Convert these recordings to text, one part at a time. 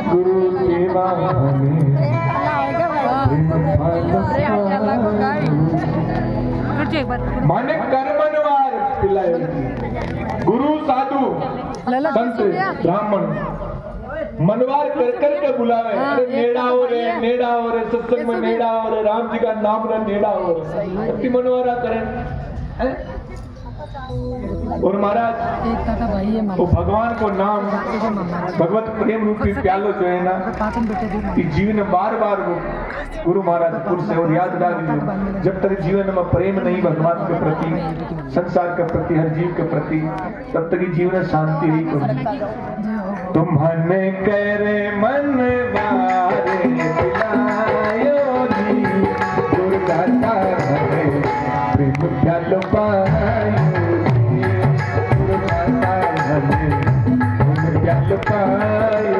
गुरु सेवा माने कर्मनवार पिलायो गुरु साधु संत ब्राह्मण मनवार कर कर के बुलावे। अरे नेड़ा हो रे सत्संग में नेड़ा हो रे, राम जी का नाम ना नेड़ा हो रे, अति मनवारा करें। और महाराज वो भगवान को नाम भगवत प्रेम रूपी प्यालो जो है ना इस जीवन में बार बार वो गुरु महाराज पुर से और याद डाल जब तक जीवन में प्रेम नहीं भगवान के प्रति, संसार के प्रति, हर जीव के प्रति, तब तक जीवन में शांति नहीं होगी। तुम मन करे मन वारे पिलायो जी दुर्गाता हरे प्रेम प्यालो पायो दुर्गाता हरे प्रेम प्यालो पायो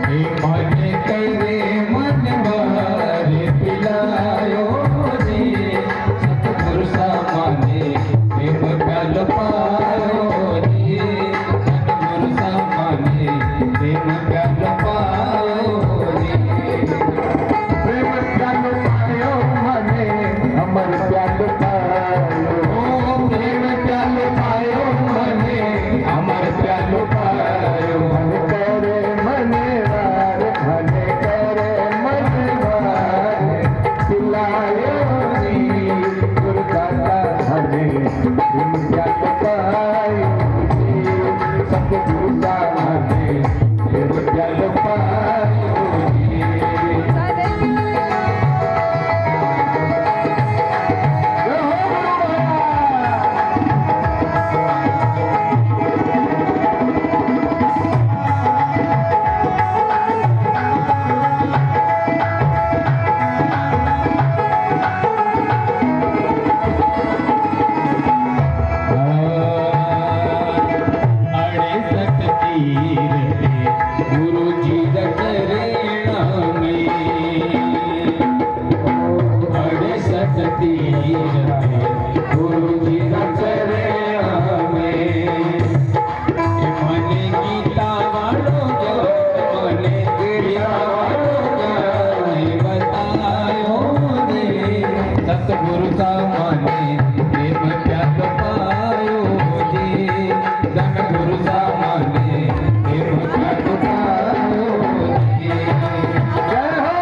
जी मन करे मन वारे पिलायो जी सतगुरु सामाने प्रेम प्यालो पायो जी सतगुरु सामाने प्रेम प्यालो पायो जी प्रेम प्यालो पायो मने अमर प्यालो पायो प्रेम प्यालो पायो मने अमर प्यालो पायो मन करे मने वार मने करे मने वार पिलायो जी दुर्गाता हरे प्रेम प्यालो पायो जी सतगुरु सामाने प्रेम प्यालो पायो जी। सतगुरु सामाने प्रेम प्यालो पायो जी सतगुरु सामाने प्रेम प्यालो पायो जी। जय हो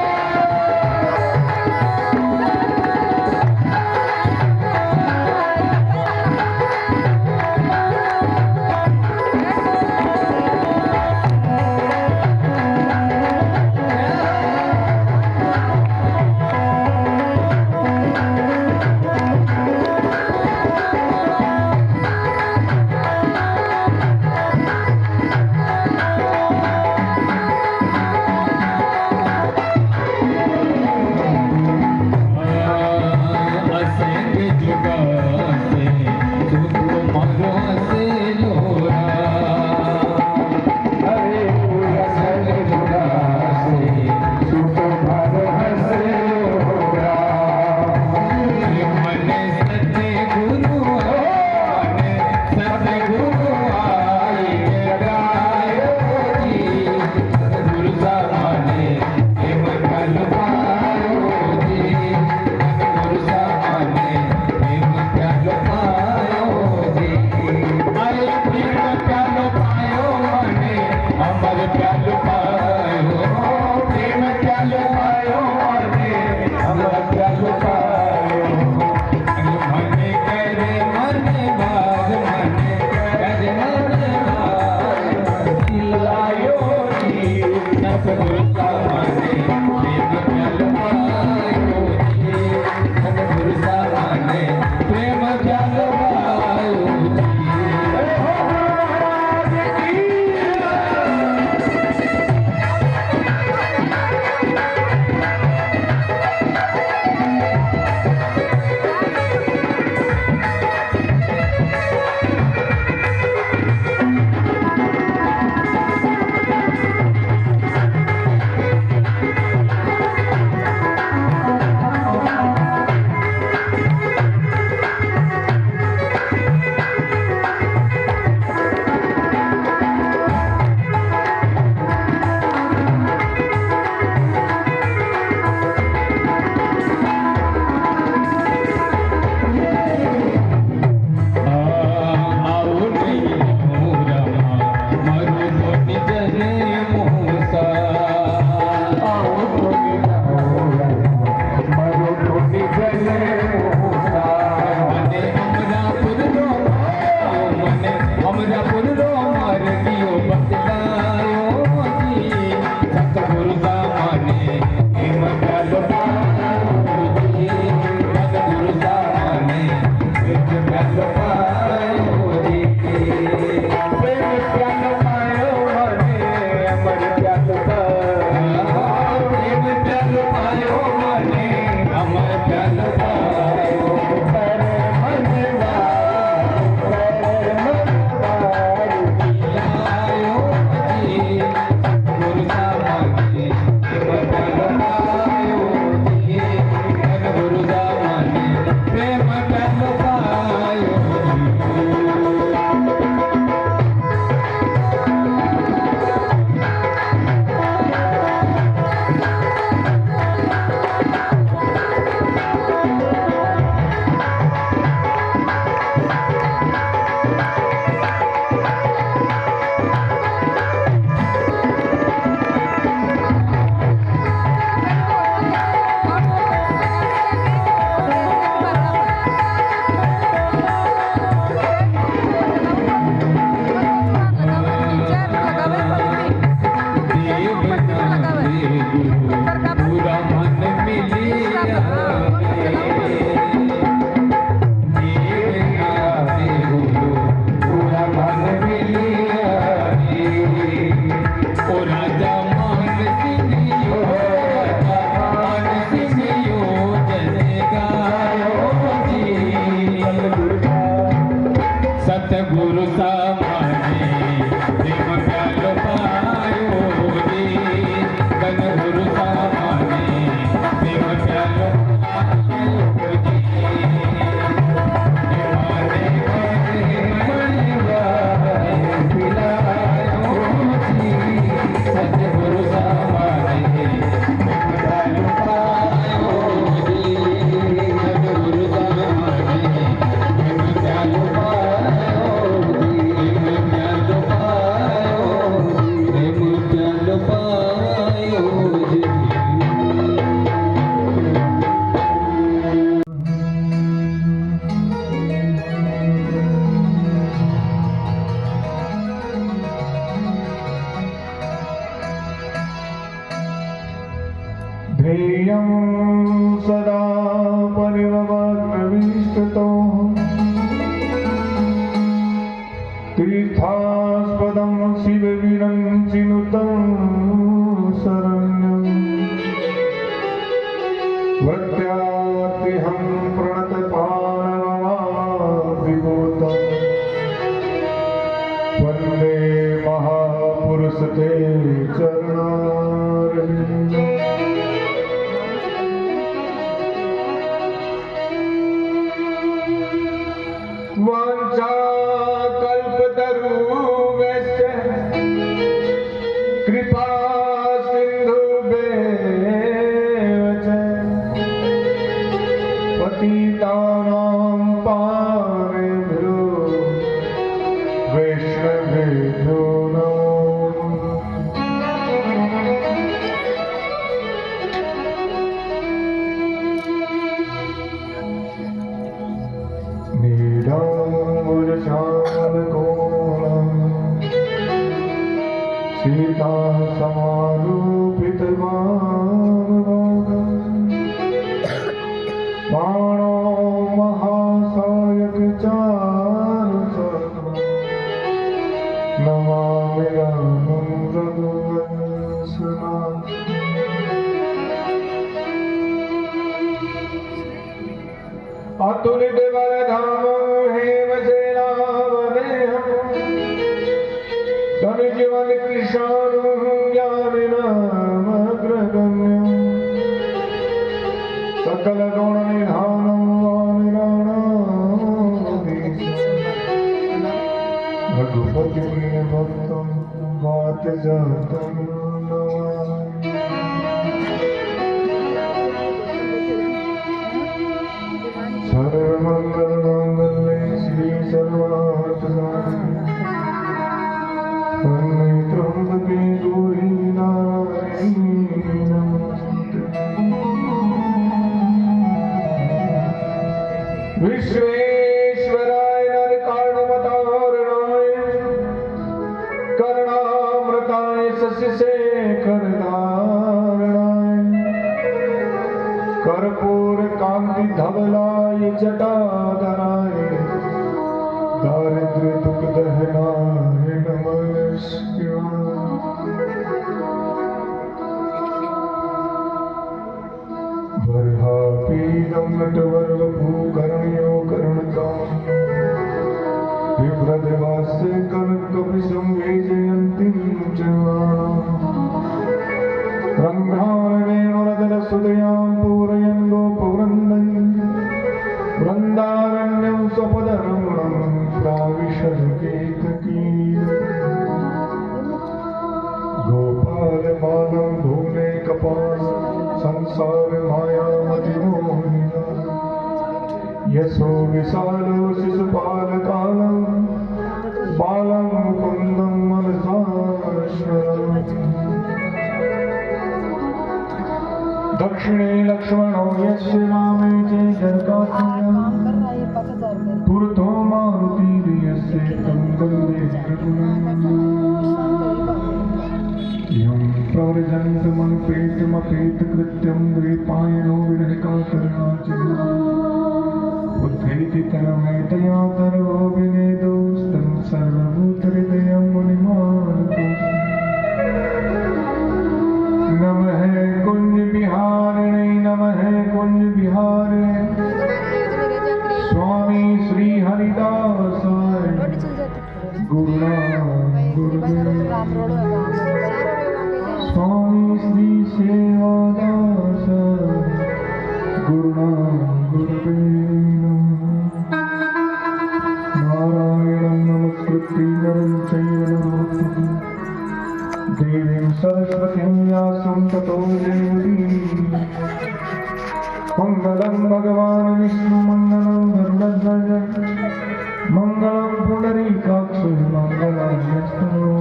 पूरा मन मिलिया पूरा मन मिलिया ओ राजा मान सिंहियो जय गायो जी सतगुरु सामाने प्रेम प्यालो पायो जी सतगुरु सामाने प्रेम प्यालो पायो जी माने पिलायो जी सतगुरु सामाने प्रेम प्यालो पायो जी सतगुरु सामाने प्रेम प्यालो ध्येयं सदा परिभवग्रविष्टतो तीर्थास्पदं शिवविरञ्चिनुतं शरण्यं वृत्यार्तिहं प्रणतपाणवादिभूतं वन्दे महापुरुष ते चरणारविन्दम् वाञ्छाकल्पतरुभ्यश्च कृपा सिन्धुभ्यश्च पतितानां पावनेभ्यो वैष्णवेभ्यो नमः। सीता समारूपित बाणो महासायक चारु नमामि रामं रघुवंशनाथं। अतुलित बलधामं हेमशैलावदेहं धनुजीवन कृशानं ज्ञानिनामग्रगण्यं सकलगुणनिधानं वानिराणाधीशं रघुपतिप्रियभक्तं वातजातं नमामि। सर्वमङ्गलमाङ्गल्ये श्री सर्वार्थसाधिके त्र्यंबके गौरी नारायणी नमोस्तुते। विश्वेश्वराय नरकारणमतारणाय कर्णामृताय शशिशेखरधारणाय कर्पूर कांति धवलाय जटाधराय दारिद्र्य दुख दहनाय नमः शिवाय। वरहापीडं नटवरवभूकर्ण्यो कर्णकाम् बिभ्रदवास्य कनकपिशं वैजयन्तीं च रन्ध्राणवेणुरदनसुदयां पूरयन् गोपवृन्दै वृन्दारण्यं स्वपदरमणं प्राविशद्केतकी गोपालमालं भूमे कपाल संसार मायामतिमोहिना यशो विशालो शिशुपालकालं बालं मुकुन्दं मनसा स्मरामि। दक्षिणे लक्ष्मणो यस्य रामे च जनकात्मजा पुरतो मारुतिर्यस्य तं वन्दे रघुनन्दनं। प्रव्रजन्तमनुपेतमपेत कृत्यं द्वैपायनो विरहकातरणाचिना उत्थेति तनमैतया तरो विनेदोस्तं सर्वभूतहृदयं मुनिमानतोऽस्मि नमः कुंज बिहारिणे नमः कुंज बिहारे स्वामी श्री हरिदासाय स्वामी श्री सेवादास गुरुवे नारायणं नमस्कृत्य नरं चैव नरोत्तमं देवीं सरस्वतीं व्यासं ततो जयमुदीरये मंगलं भगवान् विष्णु मंगलं गरुडध्वज मंगलं पुंडरीकाक्ष मंगलान्यस्तनो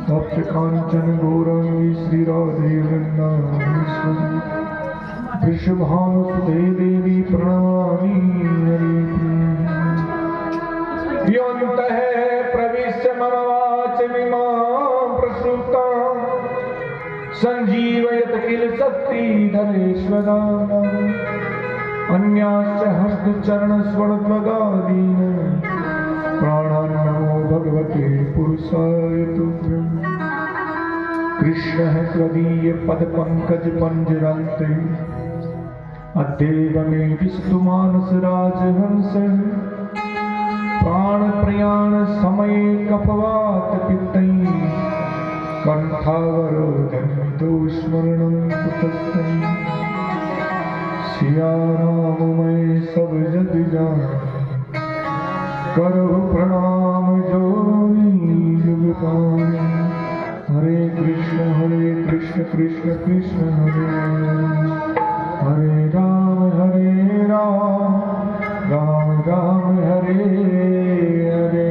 तप्त कांचन गौरांगी श्रीराधे वृंदावनेश्वरी वृषभानुसुते देवी प्रणमामि हरिप्रिये योऽन्तः प्रविश्य मम वाचमिमां प्रसुप्तां संजीवयत किल शक्तिधरेश्वरा अन्याश्च हस्तचरणस्वरत्वगादीन् प्राणान् नमो भगवते पुरुषाय तुभ्यं कृष्णः त्वदीयपदपङ्कजपञ्जरान्ते अद्यैव मे विस्तु मानसराजहंसः प्राणप्रयाणसमये कफवातपित्तैः कण्ठावरोधन्तो स्मरणं कुतस्तैः सिया राम मैं सब जग जान करो प्रणाम जोनी युग पान हरे कृष्ण कृष्ण कृष्ण हरे हरे राम राम राम हरे हरे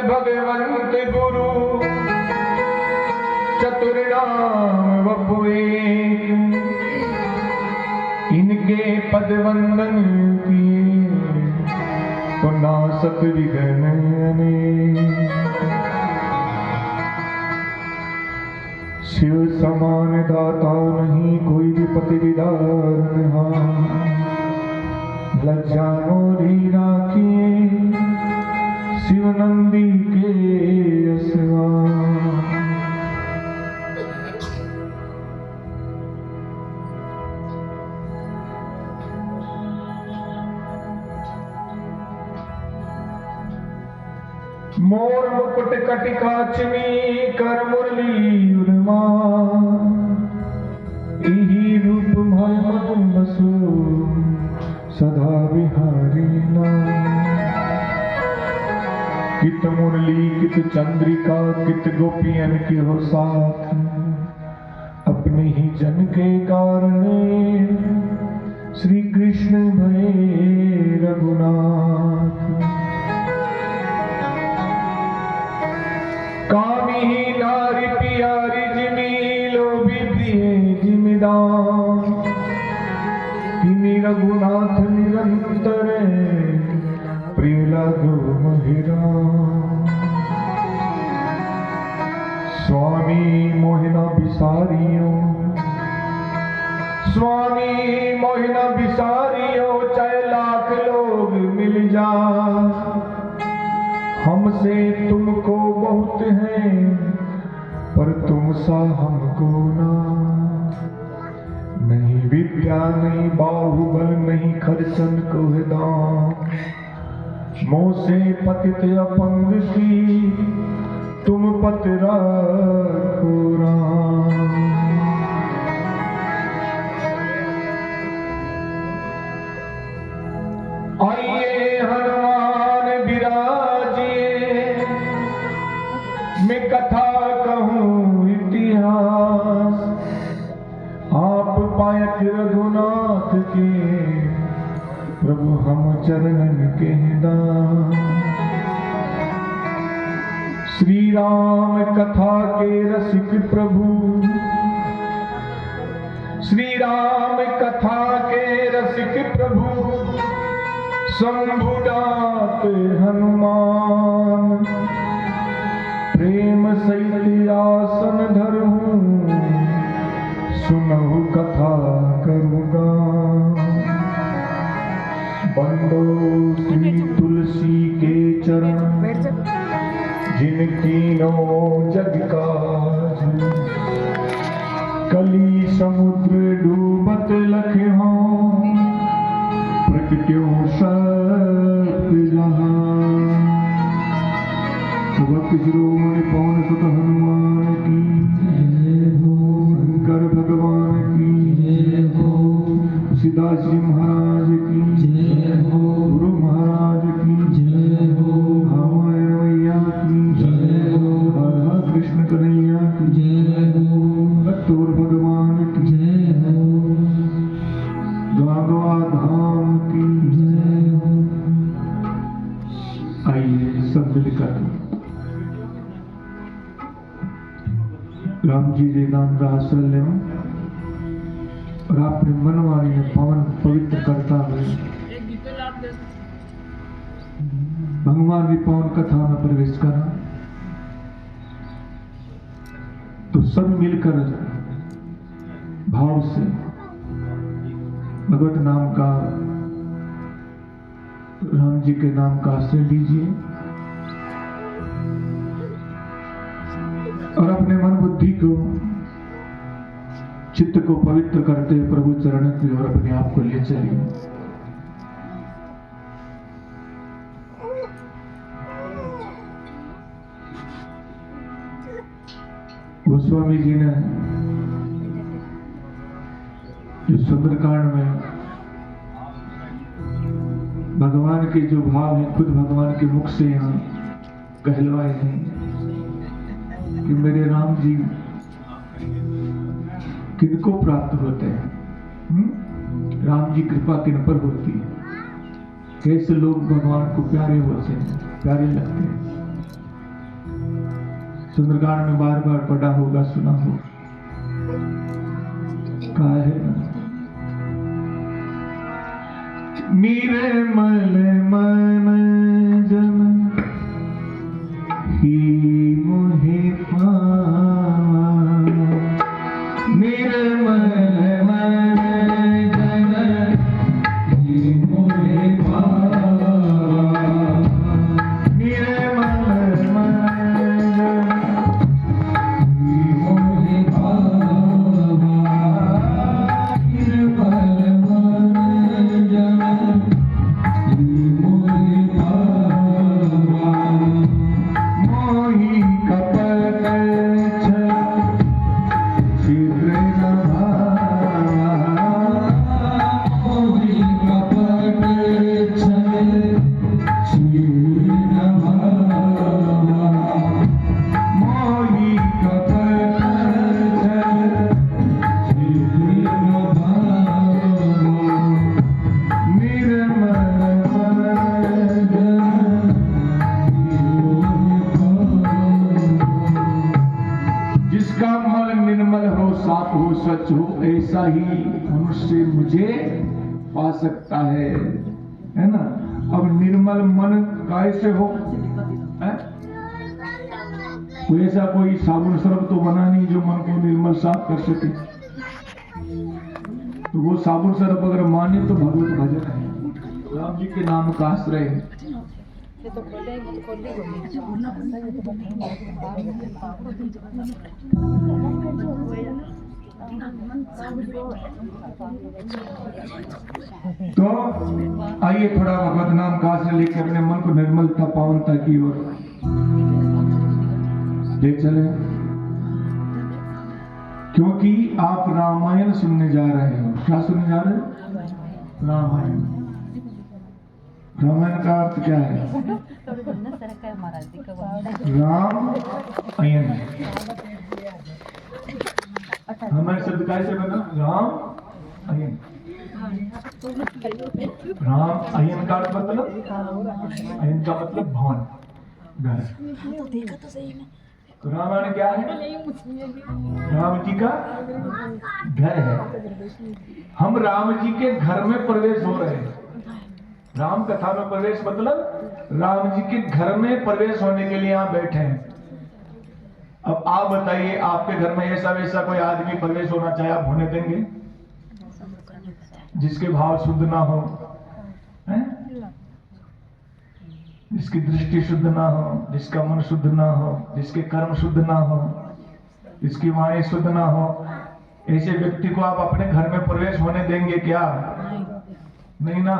भगवंत गुरु चतुर्नाम बपुए इनके पद वंदन किए तो नासक विघ्न शिव समान दाता नहीं कोई विपत्ति विदारण लज्जा मोरी राखिए शिव नंदी के असवा मोर मुकुट कटिकाचनी कर मुरली उर्मा इही रूप भय मधु बसु सदा बिहारी नाम कित मुरली कित चंद्रिका कित गोपियन के हो साथ अपने ही जन के कारण श्री कृष्ण भये रघुनाथ कामी ही नारी प्यारी जिमी लोभी प्रिय जिमिदान तिमी रघुनाथ निरंतर प्रिय लागो महिरा स्वामी मोहिना बिसारियों स्वामी मोहिना बिसारियो चाहे लाख लोग मिल जा, हमसे तुमको बहुत है पर तुम सा हमको ना। नहीं विद्या नहीं बाहुबल नहीं खर्चन को दाम, मोह से पतित अपंग की तुम पत रखो राम। आइए हनुमान विराजिए, मैं कथा कहूँ इतिहास, आप पायक रघुनाथ के प्रभु हम चरणन के दास। श्री राम कथा के रसिक प्रभु, श्री राम कथा के रसिक प्रभु, शंभुनाथ हनुमान। प्रेम सहित आसन धरहूं, सुनहु कथा करूँगा। बंदो श्री तुलसी के चरण, जिनकीनों जग काज। कली समुद्र डूबत लखहों, प्रगट्यो सत्य जहां। भक्त शिरोमणि पवन सुत हनुमान की जय हो, शंकर भगवान की जय हो, सीता जी महाराज की जय हो, गुरु महाराज की जय हो, रामायण मैया की जय हो, राधा कृष्ण कन्हैया की जय हो, भक्तोर भगवान की जय हो, द्वारका धाम की जय हो। आइए सब मिलकर राम जी के नाम का आश्रय लें और अपने मनवाणी में पावन पवित्र करता हुए भगवान की पावन कथा में प्रवेश करा। तो सब मिलकर भाव से भगवत नाम का, राम जी के नाम का आश्रय लीजिए और अपने मन बुद्धि को, चित्त को पवित्र करते हुए प्रभु चरण की ओर अपने आप को ले चलिए। गोस्वामी जी ने जो सुंदरकांड में भगवान के जो भाव हैं खुद भगवान के मुख से यहाँ कहलवाए हैं कि मेरे राम जी किनको प्राप्त होते हैं, राम जी कृपा किन पर होती है, कैसे लोग भगवान को प्यारे होते हैं, प्यारे लगते हैं। सुंदरकांड में बार बार पढ़ा होगा, सुना होगा, कहा है ना, निर्मल मन जन ही मोहे पावा, निर्मल मन जन ही मोहे पावा, निर्मल मन जन ही मोहे पावा, निर्मल मन जन ही मोहे पावा। मोहि कपट छिद्र न भावा, मोहि कपट छिद्र न भावा, मोहि कपट छिद्र न भावा, निर्मल मन जन जिसका मन निर्मल हो, साफ हो, सच हो, ऐसा ही मनुष्य मुझे पा सकता है ना। अब निर्मल मन कैसे हो, कोई ऐसा कोई साबुन सर्फ तो बना नहीं जो मन को निर्मल साफ कर सके। तो वो साबुन सरप अगर माने तो भगवत भजन है, राम जी के नाम का आश्रय है। तो आइए थोड़ा भगवत नाम का आश्रय लेकर अपने मन को निर्मलता पावनता की ओर ले चले, क्योंकि आप रामायण सुनने जा रहे हो। क्या सुनने जा रहे हो? रामायण। रामायण का अर्थ क्या है? राम अयन। हमारे शब्द कैसे बना? राम अयन। राम अयन का अर्थ मतलब, अयन का मतलब भवन, घर। तो रामायण क्या है? राम जी का घर है। हम राम जी के घर में प्रवेश हो रहे हैं। राम कथा में प्रवेश मतलब राम जी के घर में प्रवेश होने के लिए यहाँ बैठे हैं। अब आप बताइए, आपके घर में ऐसा वैसा कोई आदमी प्रवेश होना चाहे, आप होने देंगे? जिसके भाव शुद्ध ना हो, है? जिसकी दृष्टि शुद्ध ना हो, जिसका मन शुद्ध ना हो, जिसके कर्म शुद्ध ना हो, जिसकी वाणी शुद्ध ना हो, ऐसे व्यक्ति को आप अपने घर में प्रवेश होने देंगे क्या? नहीं ना।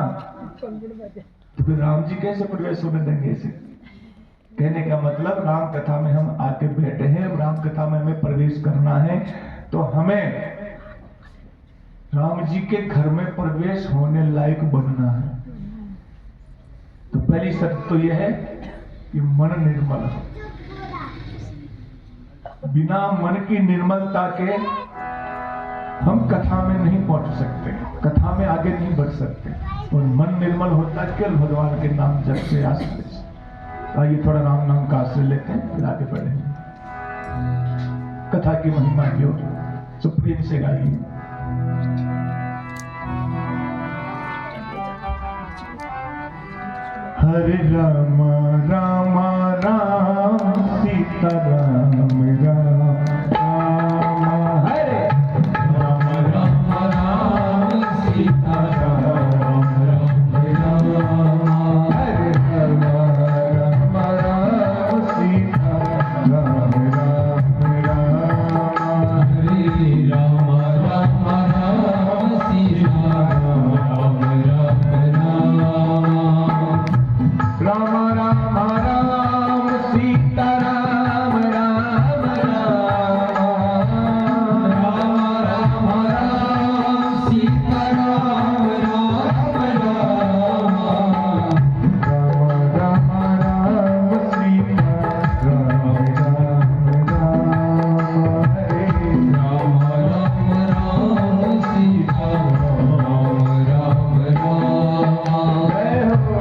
तो फिर राम जी कैसे प्रवेश होने देंगे ऐसे? कहने का मतलब राम कथा में हम आके बैठे हैं, राम कथा में हमें प्रवेश करना है, तो हमें राम जी के घर में प्रवेश होने लायक बनना है। तो पहली शर्त तो यह है कि मन निर्मल हो। बिना मन की निर्मलता के हम कथा में नहीं पहुंच सकते, कथा में आगे नहीं बढ़ सकते। और मन निर्मल होता है केवल भगवान के नाम जप से, आश्रय से। आइए थोड़ा राम नाम का आश्रय लेते हैं, फिर आगे बढ़ेंगे कथा की महिमा की ओर। तो प्रेम से गाइए। हरे राम राम राम सीता राम राम राम, हरे राम राम राम सीता राम राम राम, हरे राम राम राम सीता राम राम राम, हरे राम राम राम सीता राम राम राम। राम राम राम सीता राम राम राम, राम राम राम सीता राम राम राम, राम राम राम सीता राम राम राम, हरे राम राम राम सीता राम राम राम। जय हो।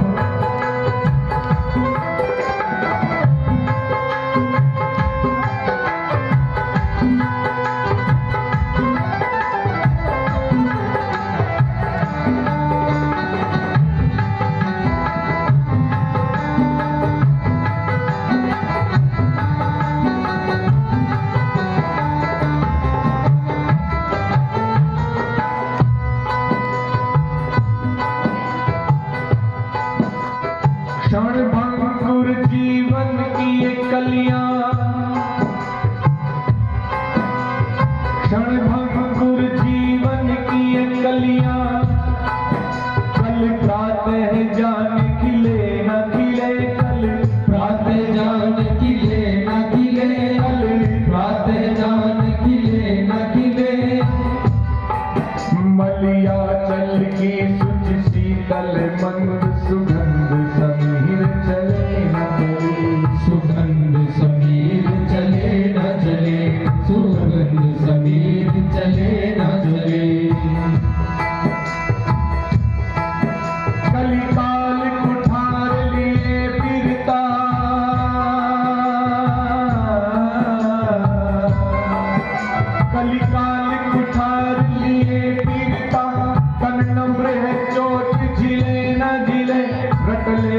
क्षणभंगुर जीवन की ये कलियां, क्षणभंगुर जीवन की ये कलियां, कल प्रातः जान खिले न खिले, कल प्रातः जान खिले न खिले, कल प्रातः जान खिले न खिले। मलिया चल की सुच शीतल मंद सुगंध समीर चले न चले, सुगंध समीर चले न चले, सुगंध समीर चले न चले। कलिकाल कुठार लिए फिरता, कलिकाल कुठार लिए फिरता, तन नम्र है चोट झिले न झिले, रट ले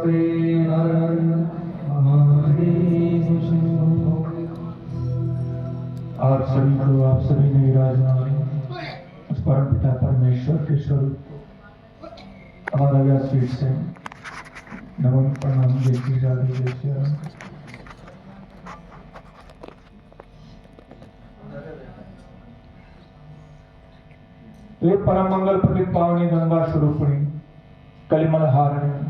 नमस्ते हर हर महादेव शंभो। आप सभी को, आप सभी ने विराजमान उस परम पिता परमेश्वर के स्वरूप हमारा व्यासपीठ से नमन प्रणाम जय श्री राधे जय श्री राम। तो ये परम मंगल प्रदीप पावनी गंगा स्वरूपिणी कलिमल हारिणी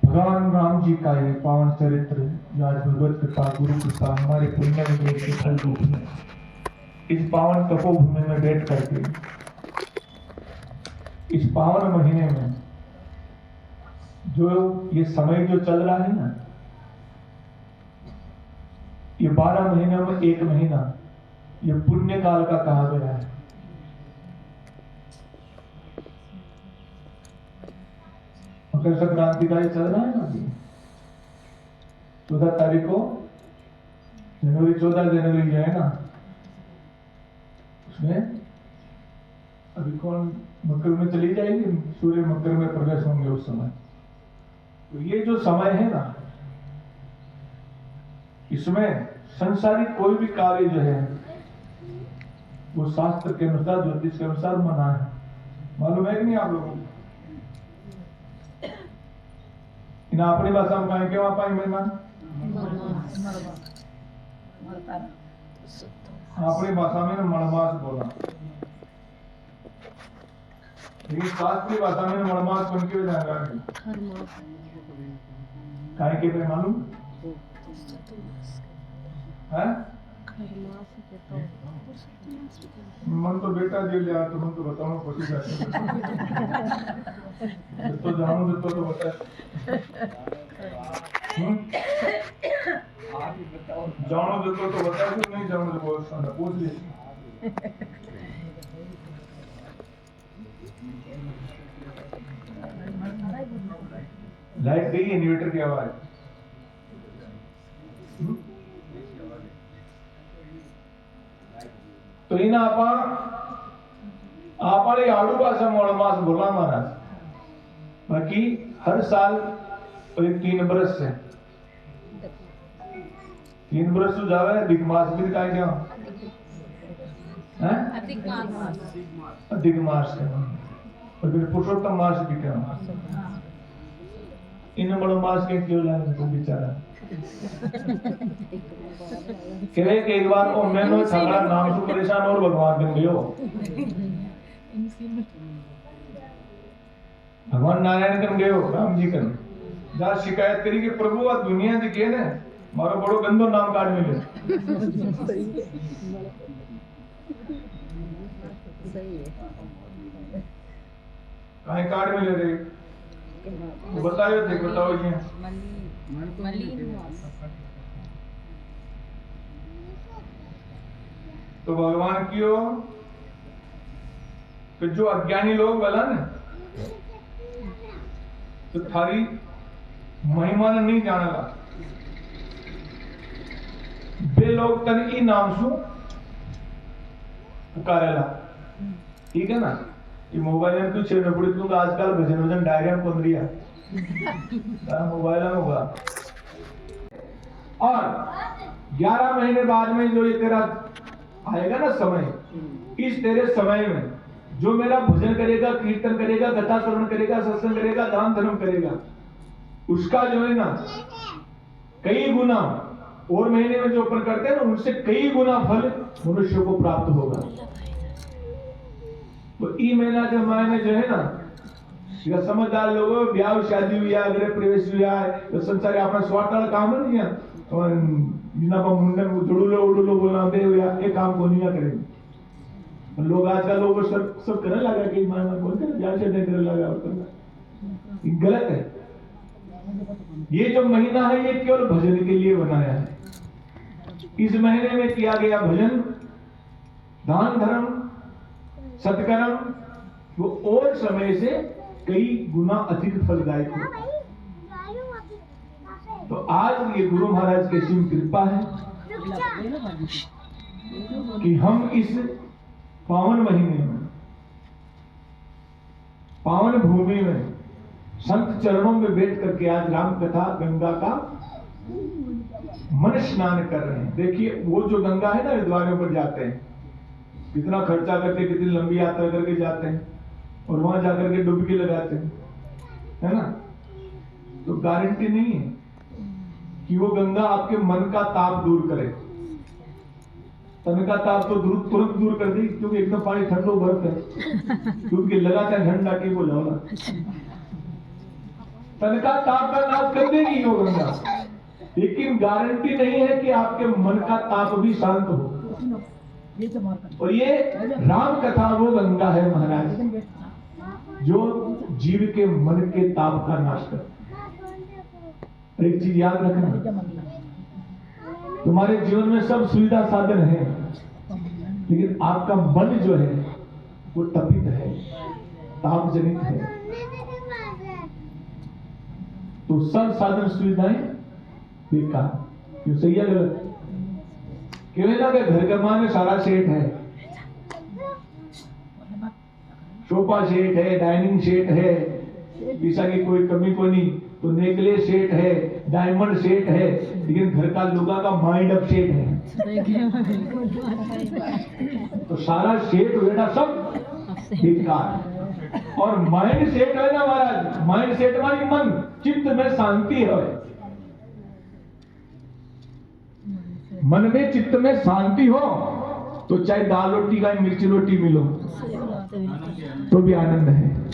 भगवान राम जी का ये पावन चरित्र जो आज भगवत कृपा गुरु कृपा हमारे पुण्य के फल रूप में इस पावन तपोभूमि में बैठ करके इस पावन महीने में जो ये समय जो चल रहा है ना, ये 12 महीनों में एक महीना ये पुण्य काल का कहा गया है। मकर संक्रांति का ये चल रहा है ना, 14 तारीख को जनवरी 14 जनवरी जो है ना, उसमें अभी कौन मकर में चली जाएगी, सूर्य मकर में प्रवेश होंगे उस समय। तो ये जो समय है ना, इसमें संसारिक कोई भी कार्य जो है वो शास्त्र के अनुसार ज्योतिष के अनुसार मना है। मालूम है कि नहीं आप लोगों को? इन अपनी भाषा में कहें क्यों आप मेहमान अपनी भाषा में मणमास बोला, लेकिन शास्त्रीय भाषा में मणमास बन के जाएगा कहीं के पे मालूम है? मन तो बेटा जे लिया तो मन तो बताओ पसी जाते तो जानो तो बता जानो तो बता क्यों नहीं जानो तो बहुत सारा पूछ ले। लाइट गई इन्वर्टर की आवाज तो इन आपने आड़ू भाषा मणमास बोला महाराज। बाकी हर साल 3 बरस से 3 बरस तो जावे अधिक मास भी का क्या है, अधिक मास है और फिर पुरुषोत्तम मास भी क्या। इन मणमास के क्यों लाए तो बेचारा कहे कि एक बार को मैंने छागड़ा नाम से परेशान और भगवान बन गयो। भगवान नारायण कन गयो राम जी कन जहाँ शिकायत करी कि प्रभु आ दुनिया जी के ने मारो बड़ो गंदो नाम कार्ड मिले। काहे कार्ड मिले रे बताओ देख बताओ जी। तो भगवान क्यों तो जो अज्ञानी लोग बोला ना तो थारी महिमा नहीं जानला बे लोग तन ई नाम सु पुकारेला। ठीक है ना, ये मोबाइल में कुछ छेड़ पड़ी क्योंकि आजकल भजन भजन डायग्राम बन रही है मोबाइल में होगा। और 11 महीने बाद में जो ये तेरा आएगा ना समय, इस तेरे समय में जो मेरा भजन करेगा, कीर्तन करेगा, कथा श्रवण करेगा, सत्संग करेगा, दान धर्म करेगा, उसका जो है ना कई गुना और महीने में जो अपन करते हैं ना उनसे कई गुना फल मनुष्य को प्राप्त होगा। तो ई महीना के मायने जो है ना समझदार लोगों ब्याह शादी हुई है, गृह प्रवेश हुआ है तो संसार अपना स्वार्थ वाला काम नहीं है जिना पर मुंडन उड़ूलो बोलना दे हुआ ये काम को नहीं करेंगे। लोग आजकल लोग सब करने लगा कि मायना बोलते हैं ब्याह शादी करने लगा और गलत है। ये जो महीना है ये केवल भजन के लिए बनाया है। इस महीने में किया गया भजन, दान धर्म, सत्कर्म वो और समय से कई गुना अधिक फलदायक है। तो आज ये गुरु महाराज की असीम कृपा है कि हम इस पावन महीने में पावन भूमि में संत चरणों में बैठ करके आज राम कथा गंगा का मन स्नान कर रहे हैं। देखिए वो जो गंगा है ना, द्वारों पर जाते हैं, कितना खर्चा करके कितनी लंबी यात्रा करके जाते हैं और वहां जाकर के डुबकी लगाते हैं, है ना। तो गारंटी नहीं है कि वो गंगा आपके मन का ताप दूर करे। तन का ताप तो तुरंत दूर कर दी, क्योंकि एकदम पानी ठंडो बर्फ है, क्योंकि लगातार ठंडा की बोला होला। तन का ताप का नाश कर देगी वो गंगा, लेकिन गारंटी नहीं है कि आपके मन का ताप भी शांत हो। और ये राम कथा वो गंगा है महाराज, जो जीव के मन के ताप का नाश करती। एक चीज याद रखना, तुम्हारे जीवन में सब सुविधा साधन है, लेकिन आपका मन जो है वो तपित है, ताप जनित है। तो सब साधन सुविधाएं बेकार। क्यों? सही है गलत? क्यों है ना कि घर का मान सारा सेट है, सोफा सेट है, डाइनिंग सेट है, पैसा की कोई कमी को नहीं, तो नेकलेस सेट है, डायमंड सेट है, लेकिन घर का लोगों का माइंड अप सेट है। तो सारा सेट बेटा सब बेकार। और माइंड सेट है ना महाराज, माइंड सेट हमारी मन चित्त में शांति है। मन में चित्त में शांति हो तो चाहे दाल रोटी का मिर्ची रोटी मिलो तो भी आनंद है,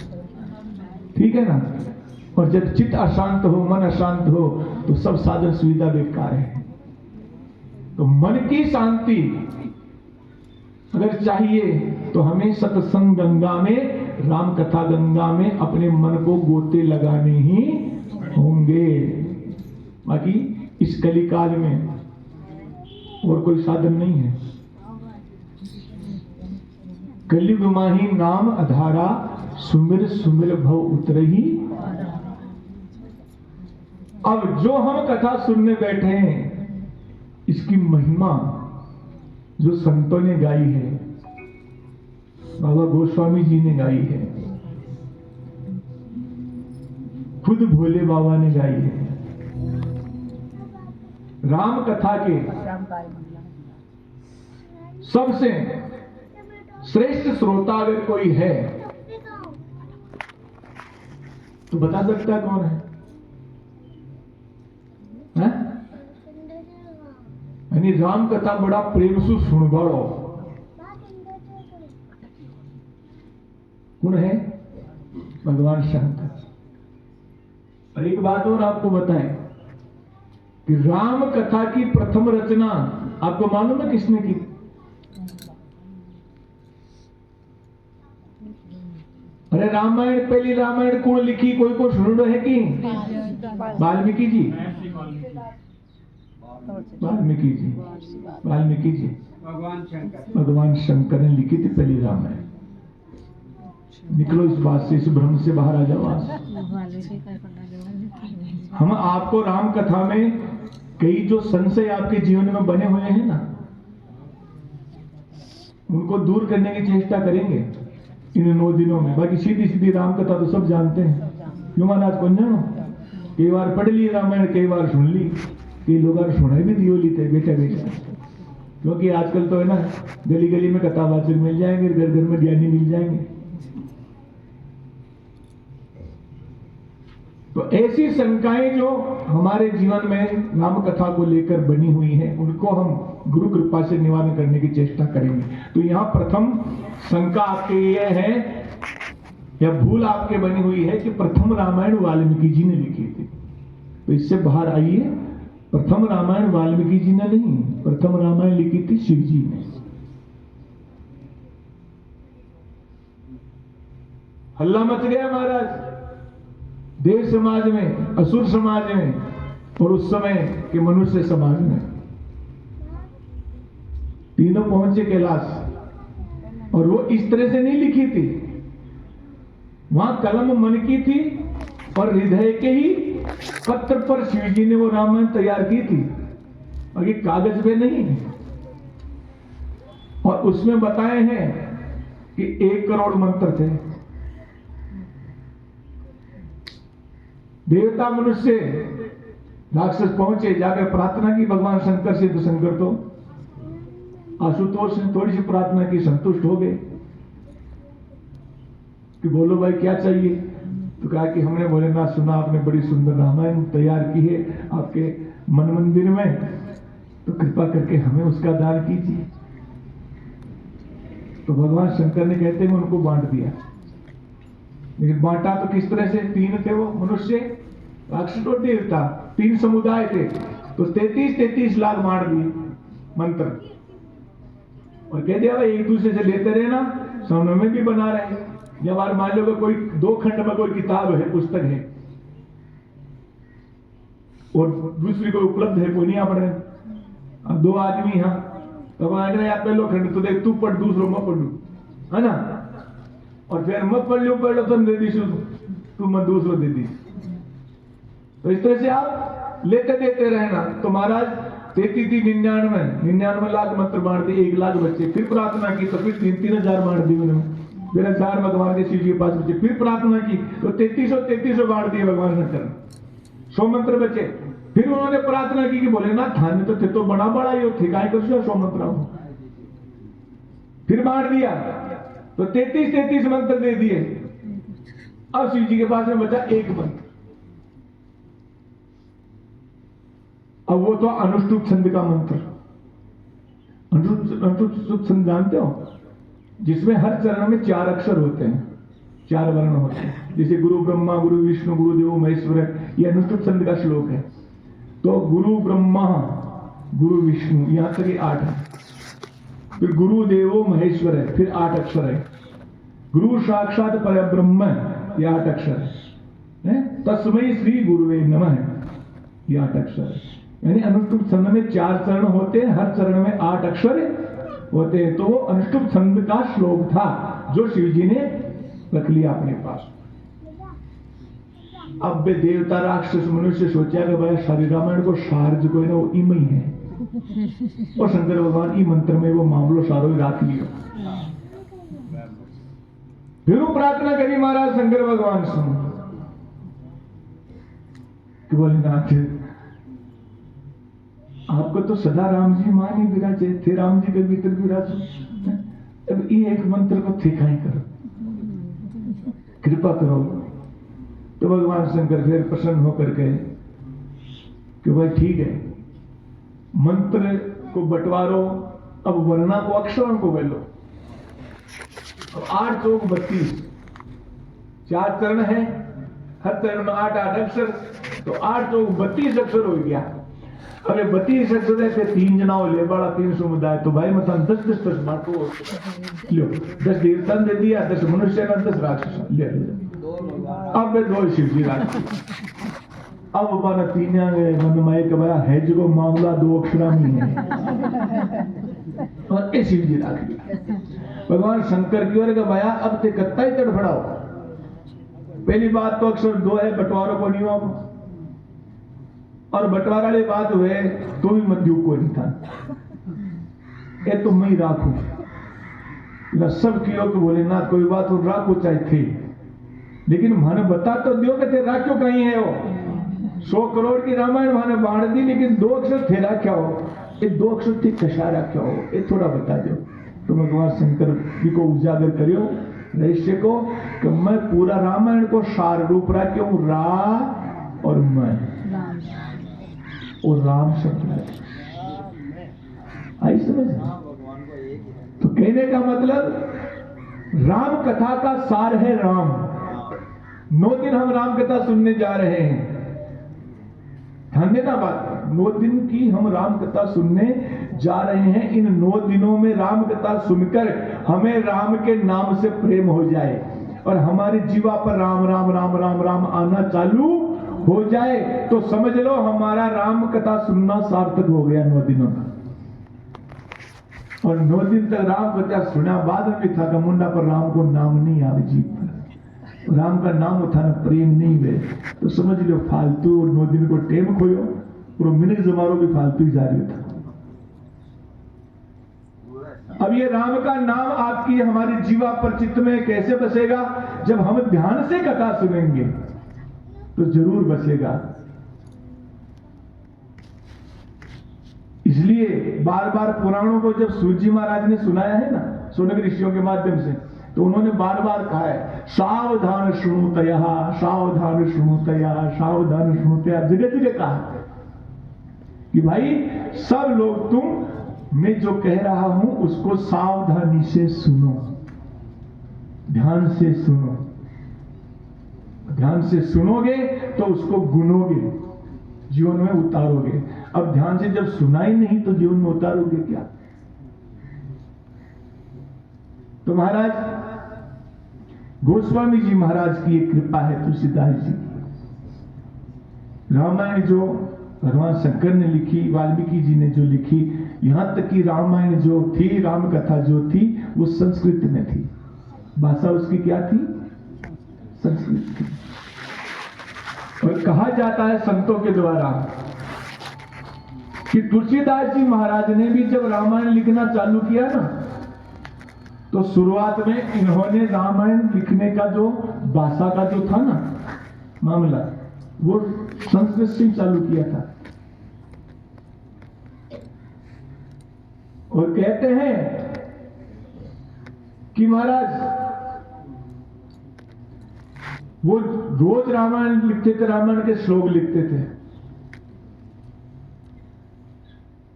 ठीक है ना। और जब चित्त अशांत हो, मन अशांत हो, तो सब साधन सुविधा बेकार है। तो मन की शांति अगर चाहिए तो हमें सत्संग गंगा में, राम कथा गंगा में अपने मन को गोते लगाने ही होंगे। बाकी इस कलिकाल में और कोई साधन नहीं है। कलयुग माही नाम अधारा, सुमिर सुमिर भव उतरही। अब जो हम कथा सुनने बैठे हैं, इसकी महिमा जो संतों ने गाई है, बाबा गोस्वामी जी ने गाई है, खुद भोले बाबा ने गाई है। राम कथा के सबसे श्रेष्ठ श्रोता अगर कोई है तो बता सकता है कौन है? यानी राम कथा बड़ा प्रेम से सुनबाड़ो कौन है? भगवान शंकर। और एक बात और आपको बताएं कि राम कथा की प्रथम रचना आपको मालूम है किसने की? अरे रामायण, पहली रामायण कौन लिखी? कोई को सुन रहे कि? वाल्मीकि जी। वाल्मीकि जी, वाल्मीकि जी, भगवान शंकर ने लिखी थी पहली रामायण। निकलो इस बात से, इस भ्रम से बाहर आ जाओ। हम आपको राम कथा में कई जो संशय आपके जीवन में बने हुए हैं ना, उनको दूर करने की चेष्टा करेंगे इन 9 दिनों में। बाकी सीधी सीधी राम कथा तो सब जानते हैं। क्यों महाराज? कौन जानो? कई बार पढ़ ली रामायण, कई बार सुन ली, कई लोग सुनाई भी दियो ली थे बेटा बेटा। क्योंकि आजकल तो है ना, गली गली में कथावाचक मिल जाएंगे, घर घर में ज्ञानी मिल जाएंगे। तो ऐसी शंकाएं जो हमारे जीवन में राम कथा को लेकर बनी हुई हैं, उनको हम गुरु कृपा से निवारण करने की चेष्टा करेंगे। तो यहाँ प्रथम शंका आपके ये है, या भूल आपके बनी हुई है कि प्रथम रामायण वाल्मीकि जी ने लिखी थी। तो इससे बाहर आइए, प्रथम रामायण वाल्मीकि जी ने नहीं, प्रथम रामायण लिखी थी शिव जी ने। हल्ला मच गया महाराज देव समाज में, असुर समाज में, और उस समय के मनुष्य समाज में। तीनों पहुंचे कैलाश, और वो इस तरह से नहीं लिखी थी। वहां कलम मन की थी और हृदय के ही पत्र पर शिव जी ने वो रामायण तैयार की थी, और ये कागज पे नहीं। और उसमें बताए हैं कि 1 करोड़ मंत्र थे। देवता मनुष्य राक्षस पहुंचे, जाकर प्रार्थना की भगवान शंकर से, तो शंकर तो आशुतोष ने थोड़ी सी प्रार्थना की, संतुष्ट हो गए कि बोलो भाई क्या चाहिए। तो कहा कि हमने भोलेनाथ सुना आपने बड़ी सुंदर रामायण तैयार की है आपके मन मंदिर में, तो कृपा करके हमें उसका दान कीजिए। तो भगवान शंकर ने कहते हैं उनको बांट दिया। लेकिन बांटा तो किस तरह से? तीन थे वो, मनुष्य, राक्षस और देवता, तीन समुदाय थे। तो 33 लाख बांट दिए मंत्र, और कह दिया भाई एक दूसरे से लेते रहना, सामने में भी बना रहे। जब आप मान लो कोई 2 खंड में कोई किताब है, पुस्तक है, और दूसरी कोई उपलब्ध है, कोई नहीं पढ़ रहे, अब 2 आदमी यहाँ, तो आप पहलो खंड तो देख तू पढ़, दूसरों में पढ़ू, है ना, और फिर मैं पढ़ लो तो दे दी, तू मैं दूसरों दे दी। तो इस तरह से आप लेते देते रहना। तो महाराज 99 लाख मंत्र बांट दिए, 1 लाख बच्चे। फिर प्रार्थना की तो फिर 3,000 बांट दी उन्होंने, फिर 1000 भगवान के शिव जी के पास बचे। फिर प्रार्थना की तो 3300 बांट दिए भगवान शंकर, 100 मंत्र बचे। फिर उन्होंने प्रार्थना की कि भोलेनाथ थाने तो थे तो बड़ा ही थे, काय कर 100 मंत्र, फिर बांट दिया तो 33 मंत्र दे दिए। अब शिव जी के पास में बचा 1 मंत्र। अब वो तो अनुष्टुप छंद का मंत्र। अनुष्टुप छंद जानते हो, जिसमें हर चरण में 4 अक्षर होते हैं, 4 वर्ण होते हैं। जैसे गुरु ब्रह्मा, गुरु विष्णु, गुरु देव महेश्वर, ये अनुष्टुप छंद का श्लोक है। तो गुरु ब्रह्मा, गुरु विष्णु, यहां तक ये 8 है। फिर गुरु देवो महेश्वर है, फिर 8 अक्षर है। गुरु साक्षात परब्रह्म, ये 8 अक्षर है। तस्मै श्री गुरुवे नमः, ये 8 अक्षर है। यानी अनुष्टुप छंद में 4 चरण होते हैं, हर चरण में 8 अक्षर होते हैं। तो वो अनुष्टुप छंद का श्लोक था जो शिव जी ने रख लिया अपने पास। अब वे देवता राक्षस मनुष्य सोचा कि भाई सारी रामायण को सार जो कोई ना वो इम ही है, और शंकर भगवान ई मंत्र में वो मामलो सारो ही राख लियो। फिर वो प्रार्थना करी महाराज शंकर भगवान से कि भोलेनाथ आपको तो सदा राम जी मान ही विराजे थे, राम जी के भीतर विराजो, अब ये एक मंत्र को थिकाई करो, कृपा करो। तो भगवान शंकर फिर प्रसन्न होकर के कि भाई ठीक है, मंत्र को बंटवारो, अब वर्णा को अक्षरों को बेलो। अब 8 चौक 32, 4 चरण है, हर चरण में 8 अक्षर, तो 8 चौक 32 अक्षर हो गया। अरे 32 अक्षर है, 3 जना ले बड़ा 3 समुदाय, तो भाई मतलब 10 बांटो लो, 10 देवता दे दिया, 10 मनुष्य का, 10 राक्षस ले। अब 2 शिव जी राक्षस। अब बना 3 मन में कहा है जो मामला 2 अक्षरा में है, और ये शिव जी राख लिया। भगवान शंकर की ओर का भाया अब ते कत्ता ही तड़फड़ाओ। पहली बात तो अक्षर 2 है, बंटवारों को नहीं हो, और बंटवारा वाली बात हुए तो भी मध्यु को नहीं था, ये तो मैं ही राखू सब कियो कि भोलेनाथ कोई बात हो राखो चाहे थे, लेकिन माने बता तो दियो कि थे राख्यो कहीं है। वो 100 करोड़ की रामायण माने बांट दी, लेकिन 2 अक्षर थे राख्या हो, ये 2 अक्षर थे कशा राख्या हो, ये थोड़ा बता दो। तो भगवान शंकर जी को उजागर करियो रहस्य को कि मैं पूरा रामायण को सार रूप रखी हूं, रा और मैं और राम शब्द आई समझ। तो कहने का मतलब राम कथा का सार है राम। 9 दिन हम राम कथा सुनने जा रहे हैं, ध्यान देना बात, 9 दिन की हम राम कथा सुनने जा रहे हैं। इन 9 दिनों में राम कथा सुनकर हमें राम के नाम से प्रेम हो जाए और हमारी जीवा पर राम राम राम राम राम आना चालू हो जाए, तो समझ लो हमारा राम कथा सुनना सार्थक हो गया 9 दिनों का। और 9 दिन तक राम कथा सुना, बाद में था कि मुंडा पर राम को नाम नहीं आवे जीव पर, राम का नाम उठाना प्रेम नहीं हुए, तो समझ लो फालतू 9 दिन को टेम खोयो, और मिनट जमारो भी फालतू ही जारी था। अब ये राम का नाम आपकी हमारी जीवा पर चित्त में कैसे बसेगा? जब हम ध्यान से कथा सुनेंगे। तो जरूर बचेगा। इसलिए बार बार पुराणों को जब सूत जी महाराज ने सुनाया है ना, शौनक ऋषियों के माध्यम से, तो उन्होंने बार बार कहा है सावधान श्रुणुतयः, सावधान श्रुणुतयः, सावधान श्रुणुतयः, जगह जगह कहा है कि भाई सब लोग तुम मैं जो कह रहा हूं उसको सावधानी से सुनो, ध्यान से सुनो। ध्यान से सुनोगे तो उसको गुनोगे, जीवन में उतारोगे। अब ध्यान से जब सुना ही नहीं तो जीवन में उतारोगे क्या? तो महाराज गोस्वामी जी महाराज की एक कृपा है, तुलसीदास जी की। रामायण जो भगवान शंकर ने लिखी, वाल्मीकि जी ने जो लिखी, यहां तक कि रामायण जो थी, राम कथा जो थी, वो संस्कृत में थी। भाषा उसकी क्या थी? संस्कृत थी। और कहा जाता है संतों के द्वारा कि तुलसीदास जी महाराज ने भी जब रामायण लिखना चालू किया ना, तो शुरुआत में इन्होंने रामायण लिखने का जो भाषा का जो था ना मामला, वो संस्कृत से चालू किया था। और कहते हैं कि महाराज वो रोज रामायण लिखते थे, रामायण के श्लोक लिखते थे,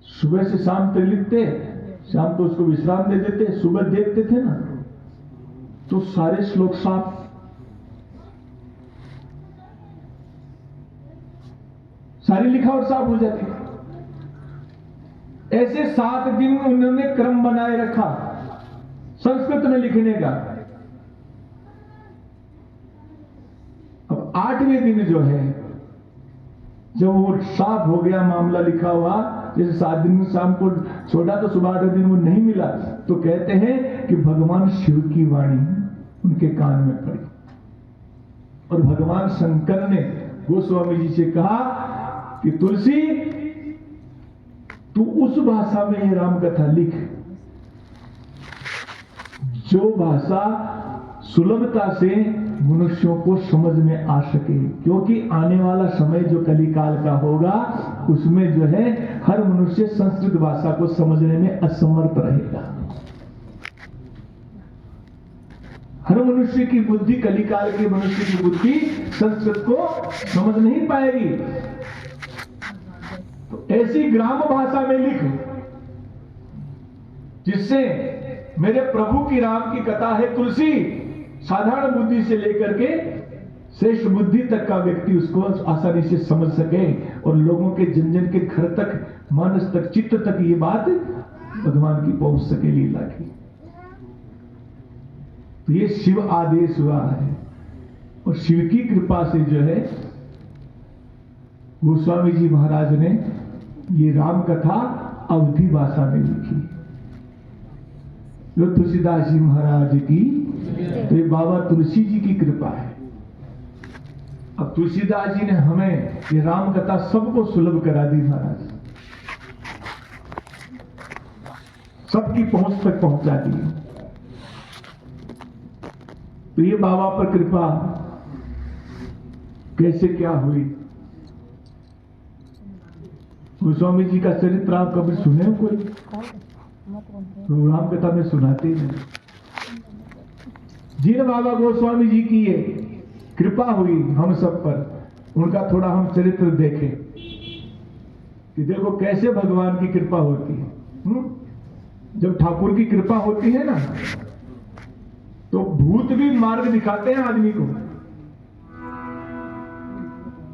सुबह से शाम तक लिखते, शाम को उसको विश्राम दे देते, सुबह देखते थे ना तो सारे श्लोक साफ, सारी लिखावट साफ हो जाती। ऐसे 7 दिन उन्होंने क्रम बनाए रखा संस्कृत में लिखने का। अब 8वें दिन जो है, जब वो साफ हो गया मामला लिखा हुआ, जैसे 7 दिन शाम को छोड़ा तो सुबह 8वें दिन वो नहीं मिला, तो कहते हैं कि भगवान शिव की वाणी उनके कान में पड़ी और भगवान शंकर ने गोस्वामी जी से कहा कि तुलसी तू उस भाषा में ये राम कथा लिख जो भाषा सुलभता से मनुष्यों को समझ में आ सके, क्योंकि आने वाला समय जो कलिकाल का होगा उसमें जो है हर मनुष्य संस्कृत भाषा को समझने में असमर्थ रहेगा। हर मनुष्य की बुद्धि, कलिकाल के मनुष्य की बुद्धि संस्कृत को समझ नहीं पाएगी। तो ऐसी ग्राम भाषा में लिख जिससे मेरे प्रभु की राम की कथा है तुलसी, साधारण बुद्धि से लेकर के श्रेष्ठ बुद्धि तक का व्यक्ति उसको आसानी से समझ सके और लोगों के जन जन के घर तक, मानस तक, चित्त तक ये बात भगवान की पहुंच सके लीला की। तो ये शिव आदेश हुआ है और शिव की कृपा से जो है गोस्वामी जी महाराज ने ये राम कथा अवधी भाषा में लिखी। जो तुलसीदास जी महाराज की, तो ये बाबा तुलसी जी की कृपा है। अब तुलसीदास जी ने हमें ये राम कथा सबको सुलभ करा दी महाराज, सबकी पहुंच तक पहुंचा दी। तो ये बाबा पर कृपा कैसे क्या हुई? गोस्वामी जी का चरित्र आप कभी सुने हो? कोई राम कथा में सुनाते ही नहीं। जिन बाबा गोस्वामी जी की ये कृपा हुई हम सब पर, उनका थोड़ा हम चरित्र देखें कि देखो कैसे भगवान की कृपा होती है। जब ठाकुर की कृपा होती है ना, तो भूत भी मार्ग दिखाते हैं आदमी को।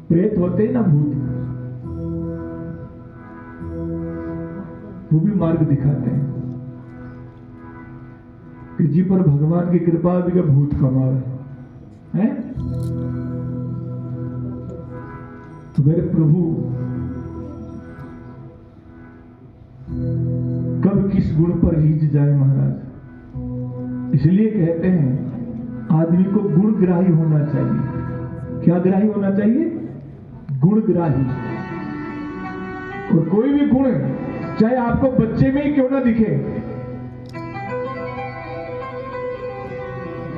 प्रेत होते हैं ना भूत, वो भी मार्ग दिखाते हैं कि जी पर भगवान की कृपा भी का भूत कमावे है। तो मेरे प्रभु कब किस गुण पर रीझ जाए महाराज। इसलिए कहते हैं आदमी को गुणग्राही होना चाहिए। क्या ग्राही होना चाहिए? गुणग्राही। और कोई भी गुण चाहे आपको बच्चे में ही क्यों ना दिखे,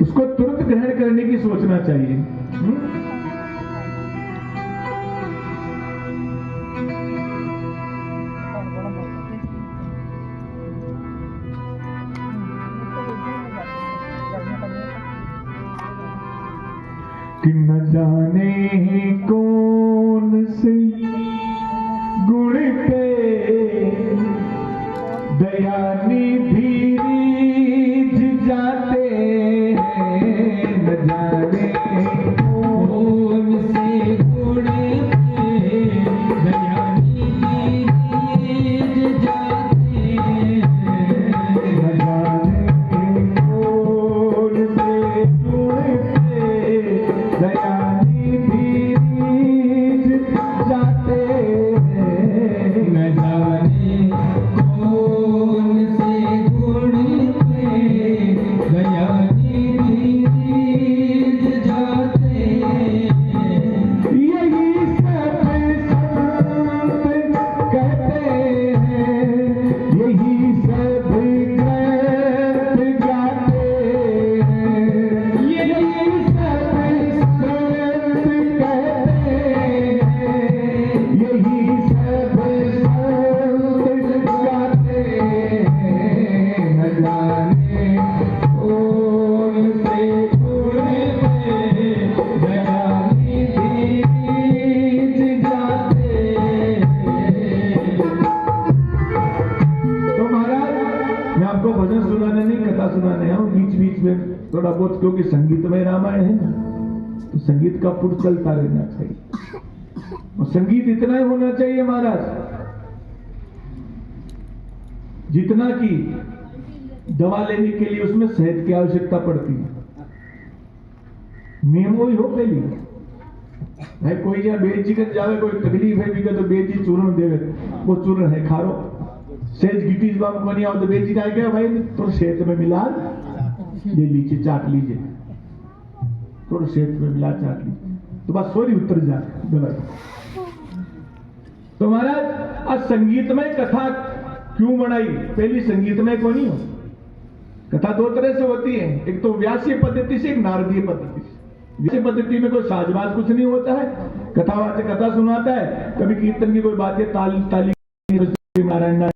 उसको तुरंत ग्रहण करने की सोचना चाहिए। कि न जाने कौन से गुण पे दयानिधि रीझ जाते हैं, न जाने कौन से गुण पे दयानिधि रीझ जाते हैं, न जाने कौन से गुण पे दयानिधि रीझ जाते हैं, न जाने कौन से गुण पे दयानिधि रीझ जाते हैं। यही सब संत कहते हैं, यही सब ग्रंथ गाते हैं, यही सब संत कहते हैं, यही सब संत गाते हैं, न जाने कौन से गुण पे दयानिधि रीझ जाते हैं। तो महाराज मैं आपको भजन सुनाने नहीं, कथा सुनाने आऊं बीच बीच में थोड़ा बहुत, क्योंकि संगीत में रामायण है ना, तो संगीत का पुट चलता रहना चाहिए। और संगीत इतना ही होना चाहिए महाराज जितना कि दवा लेने के लिए उसमें शहद की आवश्यकता पड़ती है। नियम वही हो पहली भाई, कोई जहाँ बेच चिकन जावे, कोई तकलीफ है भी तो बेची चूर्ण देवे, वो चूर्ण है खारो सेज गिटीज बाम बनी आओ तो बेची का क्या भाई, थोड़ा शहद में मिला ये लीजिए चाट लीजिए, थोड़ा शहद में मिला चाट लीजिए, तो बस सोरी उतर जाए दवाई। तो महाराज आज संगीतमय कथा क्यों बनाई, पहली संगीतमय को नहीं हो। कथा दो तरह से होती है, एक तो व्यासीय पद्धति से, एक नारदीय पद्धति से। व्यासीय पद्धति में कोई साजबाज कुछ नहीं होता है, कथावाचक कथा सुनाता है, कभी कीर्तन की कोई बात है, ताली नारायण